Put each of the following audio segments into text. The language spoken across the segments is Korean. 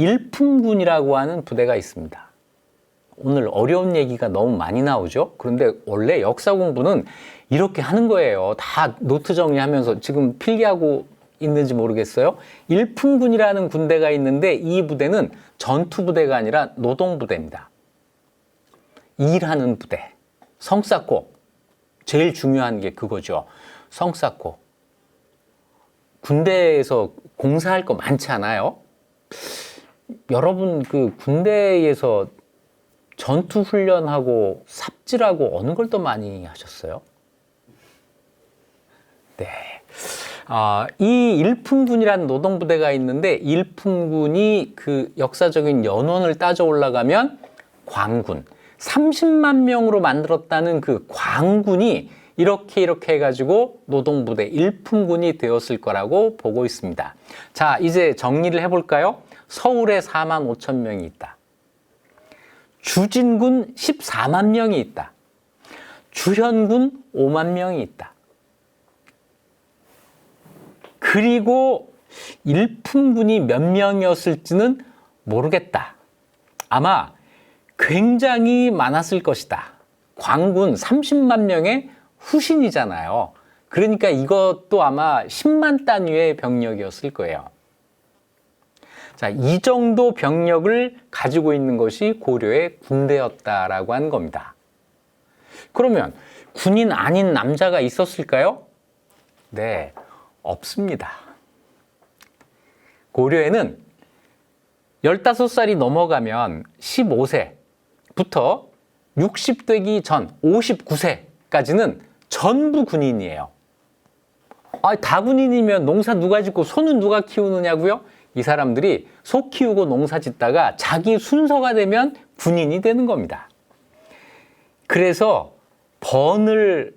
일품군이라고 하는 부대가 있습니다. 오늘 어려운 얘기가 너무 많이 나오죠. 그런데 원래 역사 공부는 이렇게 하는 거예요. 다 노트 정리하면서. 지금 필기하고 있는지 모르겠어요. 일품군이라는 군대가 있는데 이 부대는 전투부대가 아니라 노동부대입니다. 일하는 부대. 성 쌓고. 제일 중요한 게 그거죠. 성 쌓고. 군대에서 공사할 거 많지 않아요? 여러분 그 군대에서 전투 훈련하고 삽질하고 어느 걸 더 많이 하셨어요? 네. 이 일품군이라는 노동부대가 있는데 일품군이 그 역사적인 연원을 따져 올라가면 광군 30만 명으로 만들었다는 그 광군이 이렇게 해가지고 노동부대 일품군이 되었을 거라고 보고 있습니다. 자, 이제 정리를 해볼까요? 서울에 4만 5천 명이 있다. 주진군 14만 명이 있다. 주현군 5만 명이 있다. 그리고 일품군이 몇 명이었을지는 모르겠다. 아마 굉장히 많았을 것이다. 광군 30만 명의 후신이잖아요. 그러니까 이것도 아마 10만 단위의 병력이었을 거예요. 자, 이 정도 병력을 가지고 있는 것이 고려의 군대였다라고 하는 겁니다. 그러면 군인 아닌 남자가 있었을까요? 네, 없습니다. 고려에는 15살이 넘어가면 15세부터 60 되기 전 59세까지는 전부 군인이에요. 다 군인이면 농사 누가 짓고 소는 누가 키우느냐고요? 이 사람들이 소 키우고 농사 짓다가 자기 순서가 되면 군인이 되는 겁니다. 그래서 번을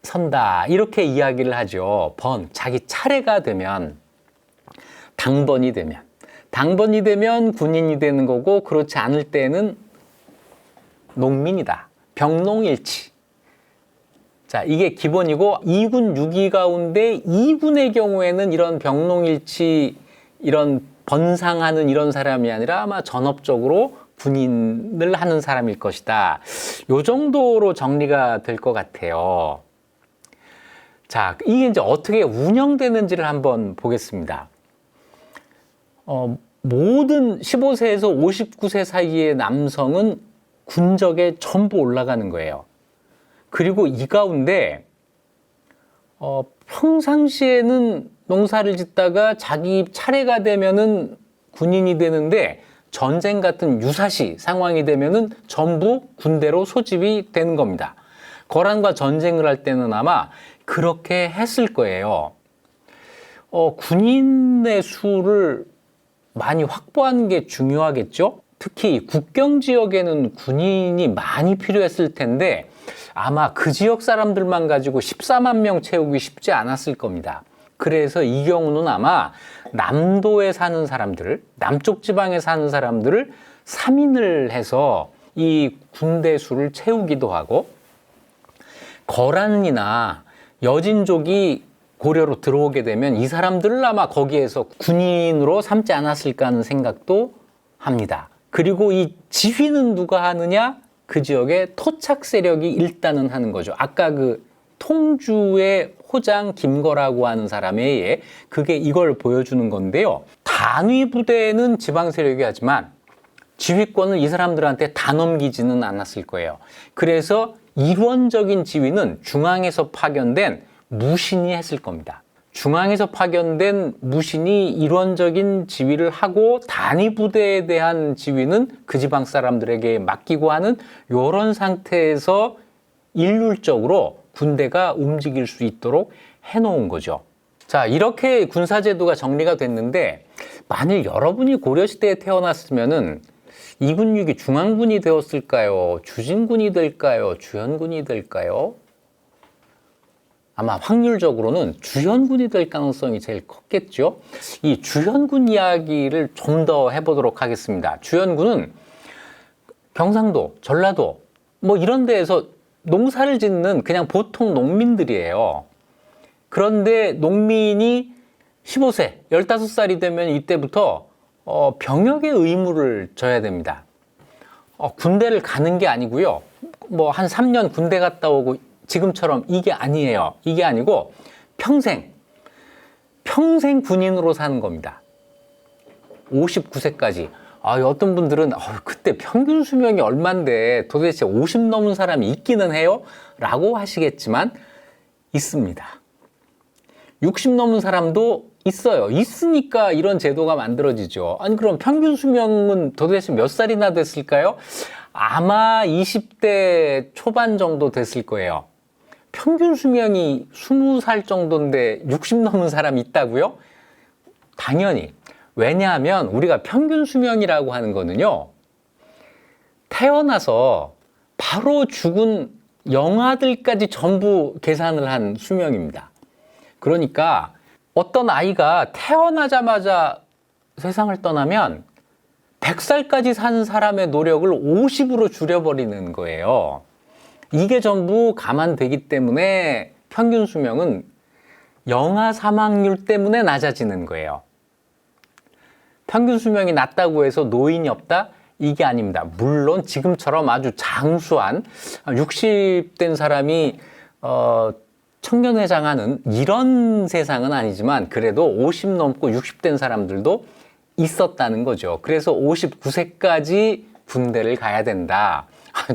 선다 이렇게 이야기를 하죠. 번, 자기 차례가 되면 당번이 되면 군인이 되는 거고 그렇지 않을 때는 농민이다. 병농일치. 자, 이게 기본이고 2군 6위 가운데 2군의 경우에는 이런 병농일치 이런 번상하는 이런 사람이 아니라 아마 전업적으로 군인을 하는 사람일 것이다. 요 정도로 정리가 될 것 같아요. 자, 이게 이제 어떻게 운영되는지를 한번 보겠습니다. 모든 15세에서 59세 사이의 남성은 군적에 전부 올라가는 거예요. 그리고 이 가운데 평상시에는 농사를 짓다가 자기 차례가 되면은 군인이 되는데 전쟁 같은 유사시 상황이 되면은 전부 군대로 소집이 되는 겁니다. 거란과 전쟁을 할 때는 아마 그렇게 했을 거예요. 군인의 수를 많이 확보하는 게 중요하겠죠? 특히 국경 지역에는 군인이 많이 필요했을 텐데 아마 그 지역 사람들만 가지고 14만 명 채우기 쉽지 않았을 겁니다. 그래서 이 경우는 아마 남도에 사는 사람들을, 남쪽 지방에 사는 사람들을 3인을 해서 이 군대 수를 채우기도 하고 거란이나 여진족이 고려로 들어오게 되면 이 사람들을 아마 거기에서 군인으로 삼지 않았을까 하는 생각도 합니다. 그리고 이 지휘는 누가 하느냐? 그 지역의 토착 세력이 일단은 하는 거죠. 아까 그 통주의 호장 김거라고 하는 사람에 의해 그게 이걸 보여주는 건데요. 단위 부대는 지방 세력이 하지만 지휘권을 이 사람들한테 다 넘기지는 않았을 거예요. 그래서 일원적인 지휘는 중앙에서 파견된 무신이 했을 겁니다. 중앙에서 파견된 무신이 일원적인 지휘를 하고 단위 부대에 대한 지휘는 그 지방 사람들에게 맡기고 하는 이런 상태에서 일률적으로 군대가 움직일 수 있도록 해놓은 거죠. 자, 이렇게 군사제도가 정리가 됐는데 만일 여러분이 고려시대에 태어났으면은 2군 6이 중앙군이 되었을까요? 주진군이 될까요? 주현군이 될까요? 아마 확률적으로는 주현군이 될 가능성이 제일 컸겠죠. 이 주현군 이야기를 좀 더 해보도록 하겠습니다. 주현군은 경상도, 전라도 뭐 이런 데에서 농사를 짓는 그냥 보통 농민들이에요. 그런데 농민이 15세, 15살이 되면 이때부터 병역의 의무를 져야 됩니다. 군대를 가는 게 아니고요. 뭐 한 3년 군대 갔다 오고 지금처럼 이게 아니에요. 이게 아니고 평생 군인으로 사는 겁니다. 59세까지. 어떤 분들은 그때 평균 수명이 얼만데 도대체 50 넘은 사람이 있기는 해요? 라고 하시겠지만 있습니다. 60 넘은 사람도 있어요. 있으니까 이런 제도가 만들어지죠. 아니 그럼 평균 수명은 도대체 몇 살이나 됐을까요? 아마 20대 초반 정도 됐을 거예요. 평균 수명이 20살 정도인데 60 넘은 사람이 있다고요? 당연히. 왜냐하면 우리가 평균 수명이라고 하는 거는요, 태어나서 바로 죽은 영아들까지 전부 계산을 한 수명입니다. 그러니까 어떤 아이가 태어나자마자 세상을 떠나면 100살까지 산 사람의 노력을 50으로 줄여버리는 거예요. 이게 전부 감안되기 때문에 평균 수명은 영아 사망률 때문에 낮아지는 거예요. 평균 수명이 낮다고 해서 노인이 없다? 이게 아닙니다. 물론 지금처럼 아주 장수한 60된 사람이 청년회장하는 이런 세상은 아니지만 그래도 50 넘고 60된 사람들도 있었다는 거죠. 그래서 59세까지 군대를 가야 된다.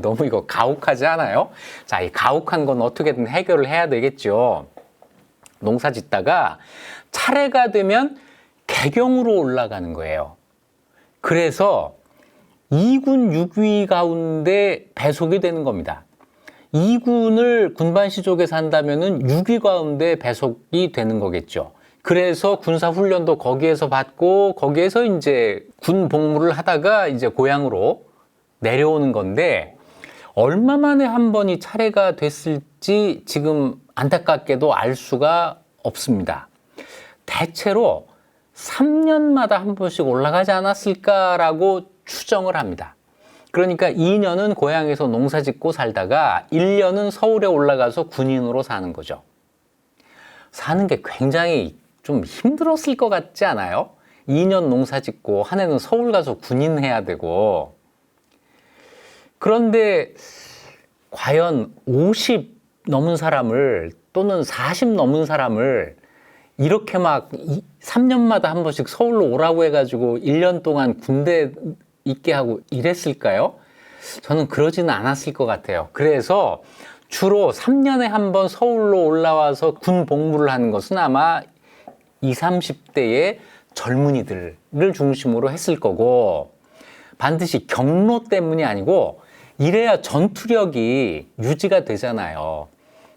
너무 이거 가혹하지 않아요? 자, 이 가혹한 건 어떻게든 해결을 해야 되겠죠. 농사 짓다가 차례가 되면 개경으로 올라가는 거예요. 그래서 2군 6위 가운데 배속이 되는 겁니다. 2군을 군반시족에서 한다면은 6위 가운데 배속이 되는 거겠죠. 그래서 군사훈련도 거기에서 받고 거기에서 이제 군 복무를 하다가 이제 고향으로 내려오는 건데 얼마 만에 한 번이 차례가 됐을지 지금 안타깝게도 알 수가 없습니다. 대체로 3년마다 한 번씩 올라가지 않았을까라고 추정을 합니다. 그러니까 2년은 고향에서 농사 짓고 살다가 1년은 서울에 올라가서 군인으로 사는 거죠. 사는 게 굉장히 좀 힘들었을 것 같지 않아요? 2년 농사 짓고 한 해는 서울 가서 군인 해야 되고. 그런데 과연 50 넘은 사람을 또는 40 넘은 사람을 이렇게 막 3년마다 한 번씩 서울로 오라고 해가지고 1년 동안 군대 있게 하고 이랬을까요? 저는 그러지는 않았을 것 같아요. 그래서 주로 3년에 한 번 서울로 올라와서 군 복무를 하는 것은 아마 20, 30대의 젊은이들을 중심으로 했을 거고 반드시 경로 때문이 아니고 이래야 전투력이 유지가 되잖아요.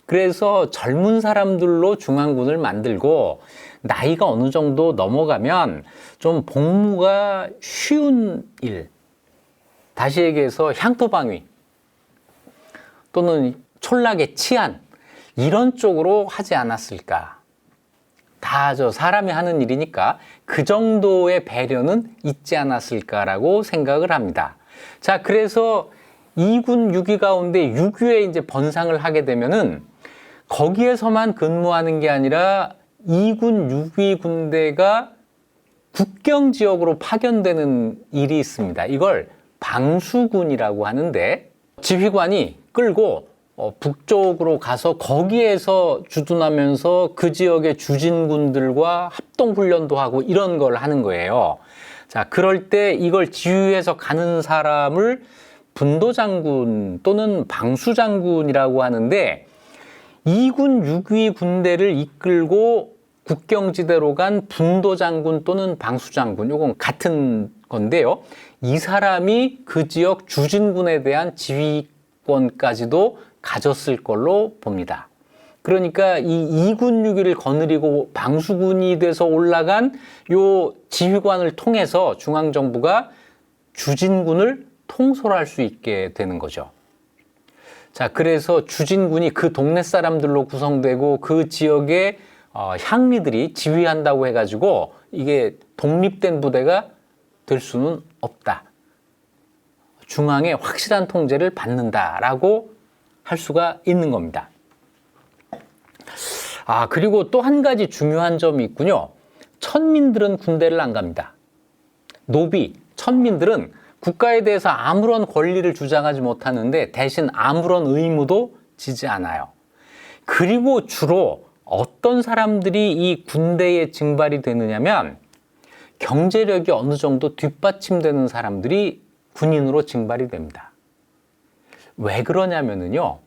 그래서 젊은 사람들로 중앙군을 만들고 나이가 어느 정도 넘어가면 좀 복무가 쉬운 일, 다시 얘기해서 향토방위 또는 촌락의 치안 이런 쪽으로 하지 않았을까. 다 사람이 하는 일이니까 그 정도의 배려는 있지 않았을까라고 생각을 합니다. 자, 그래서 2군 6위 가운데 6위에 이제 번상을 하게 되면은 거기에서만 근무하는 게 아니라 2군 6위 군대가 국경 지역으로 파견되는 일이 있습니다. 이걸 방수군이라고 하는데 지휘관이 끌고 북쪽으로 가서 거기에서 주둔하면서 그 지역의 주진군들과 합동훈련도 하고 이런 걸 하는 거예요. 자, 그럴 때 이걸 지휘해서 가는 사람을 분도장군 또는 방수장군이라고 하는데 2군 6위 군대를 이끌고 국경지대로 간 분도장군 또는 방수장군, 이건 같은 건데요. 이 사람이 그 지역 주진군에 대한 지휘권까지도 가졌을 걸로 봅니다. 그러니까 이 2군 6위를 거느리고 방수군이 돼서 올라간 요 지휘관을 통해서 중앙정부가 주진군을 통솔할 수 있게 되는 거죠. 자, 그래서 주진군이 그 동네 사람들로 구성되고 그 지역의 향리들이 지휘한다고 해가지고 이게 독립된 부대가 될 수는 없다. 중앙의 확실한 통제를 받는다라고 할 수가 있는 겁니다. 그리고 또 한 가지 중요한 점이 있군요. 천민들은 군대를 안 갑니다. 노비, 천민들은 국가에 대해서 아무런 권리를 주장하지 못하는데 대신 아무런 의무도 지지 않아요. 그리고 주로 어떤 사람들이 이 군대에 징발이 되느냐면 경제력이 어느 정도 뒷받침되는 사람들이 군인으로 징발이 됩니다. 왜 그러냐면요.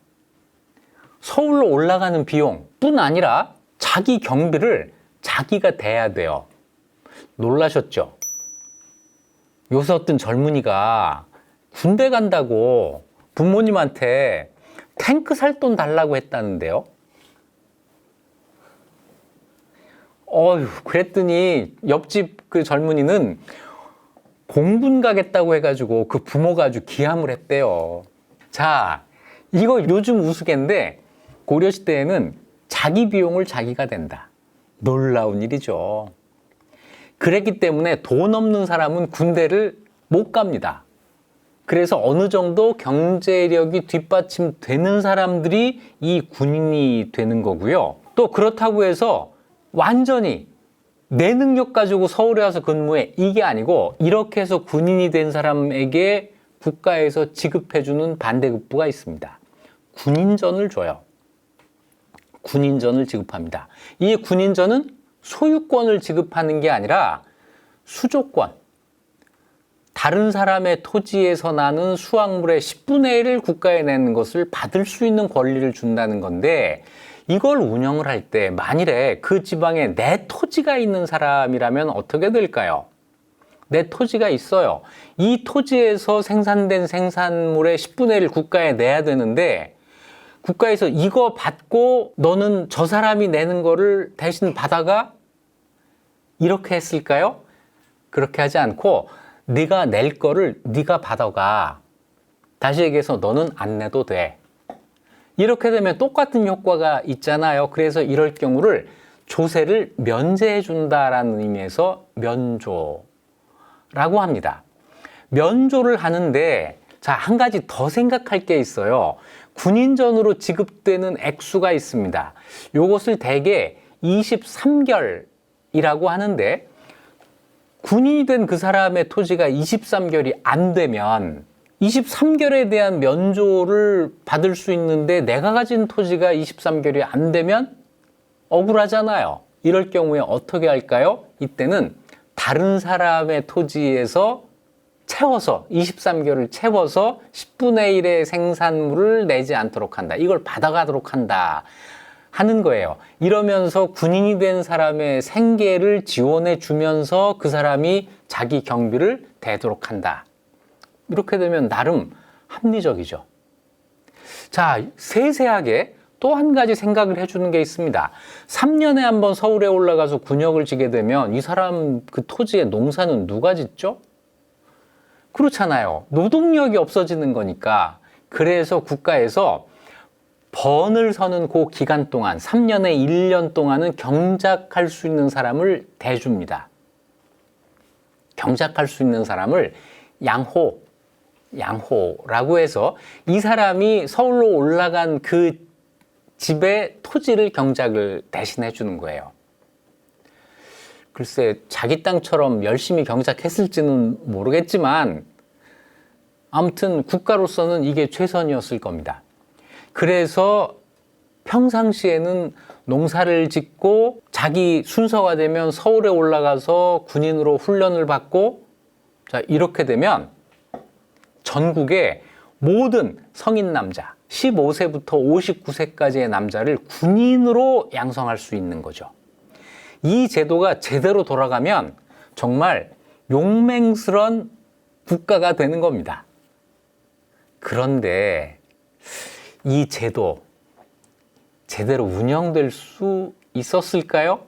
서울로 올라가는 비용뿐 아니라 자기 경비를 자기가 대야 돼요. 놀라셨죠? 요새 어떤 젊은이가 군대 간다고 부모님한테 탱크 살 돈 달라고 했다는데요. 그랬더니 옆집 그 젊은이는 공군 가겠다고 해가지고 그 부모가 아주 기함을 했대요. 자, 이거 요즘 우스갯인데 고려시대에는 자기 비용을 자기가 댄다. 놀라운 일이죠. 그랬기 때문에 돈 없는 사람은 군대를 못 갑니다. 그래서 어느 정도 경제력이 뒷받침되는 사람들이 이 군인이 되는 거고요. 또 그렇다고 해서 완전히 내 능력 가지고 서울에 와서 근무해, 이게 아니고 이렇게 해서 군인이 된 사람에게 국가에서 지급해주는 반대급부가 있습니다. 군인전을 줘요. 군인전을 지급합니다. 이 군인전은 소유권을 지급하는 게 아니라 수조권, 다른 사람의 토지에서 나는 수확물의 10분의 1을 국가에 내는 것을 받을 수 있는 권리를 준다는 건데, 이걸 운영을 할 때 만일에 그 지방에 내 토지가 있는 사람이라면 어떻게 될까요? 내 토지가 있어요. 이 토지에서 생산된 생산물의 10분의 1을 국가에 내야 되는데, 국가에서 이거 받고 너는 저 사람이 내는 거를 대신 받아가? 이렇게 했을까요? 그렇게 하지 않고 네가 낼 거를 네가 받아가. 다시 얘기해서 너는 안 내도 돼. 이렇게 되면 똑같은 효과가 있잖아요. 그래서 이럴 경우를 조세를 면제해 준다라는 의미에서 면조라고 합니다. 면조를 하는데 자, 한 가지 더 생각할 게 있어요. 군인전으로 지급되는 액수가 있습니다. 요것을 대개 23결이라고 하는데, 군인이 된 그 사람의 토지가 23결이 안 되면 23결에 대한 면조를 받을 수 있는데 내가 가진 토지가 23결이 안 되면 억울하잖아요. 이럴 경우에 어떻게 할까요? 이때는 다른 사람의 토지에서 채워서 23결을 채워서 10분의 1의 생산물을 내지 않도록 한다. 이걸 받아가도록 한다 하는 거예요. 이러면서 군인이 된 사람의 생계를 지원해 주면서 그 사람이 자기 경비를 대도록 한다. 이렇게 되면 나름 합리적이죠. 자, 세세하게 또 한 가지 생각을 해주는 게 있습니다. 3년에 한 번 서울에 올라가서 군역을 지게 되면 이 사람 그 토지의 농사는 누가 짓죠? 그렇잖아요. 노동력이 없어지는 거니까. 그래서 국가에서 번을 서는 그 기간 동안 3년에 1년 동안은 경작할 수 있는 사람을 대줍니다. 경작할 수 있는 사람을 양호라고 해서 이 사람이 서울로 올라간 그 집의 토지를 경작을 대신해 주는 거예요. 글쎄, 자기 땅처럼 열심히 경작했을지는 모르겠지만 아무튼 국가로서는 이게 최선이었을 겁니다. 그래서 평상시에는 농사를 짓고 자기 순서가 되면 서울에 올라가서 군인으로 훈련을 받고, 자, 이렇게 되면 전국의 모든 성인 남자 15세부터 59세까지의 남자를 군인으로 양성할 수 있는 거죠. 이 제도가 제대로 돌아가면 정말 용맹스런 국가가 되는 겁니다. 그런데 이 제도 제대로 운영될 수 있었을까요?